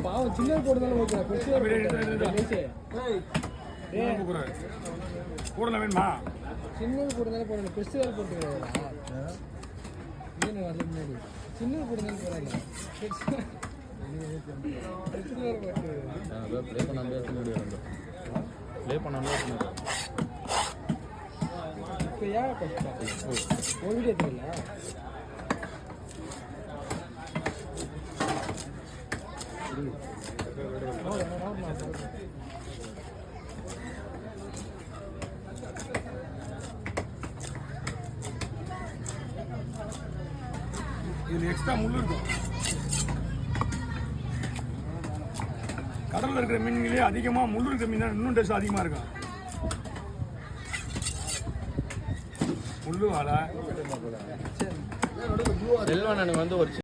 பாவம் சின்ன போடுதாலும் கூட வேணுமா சின்னது போடுதாலும் போடணும் பெருசுகள் போட்டு வரல முன்னாடி சின்னது போடுதாலும் போடல ப்ளே பண்ணாலே இப்போ ஏன் ஒரு வீடியோ தெரியல இதில் எக்ஸ்ட்ரா முள் இருக்கும். கடலில் இருக்கிற மீன்களே அதிகமாக முள் இருக்கிற மீன் இன்னும் டேஸ்ட் அதிகமாக இருக்கும். முள்ளு வாழை செல்வன் எனக்கு வந்து ஒரு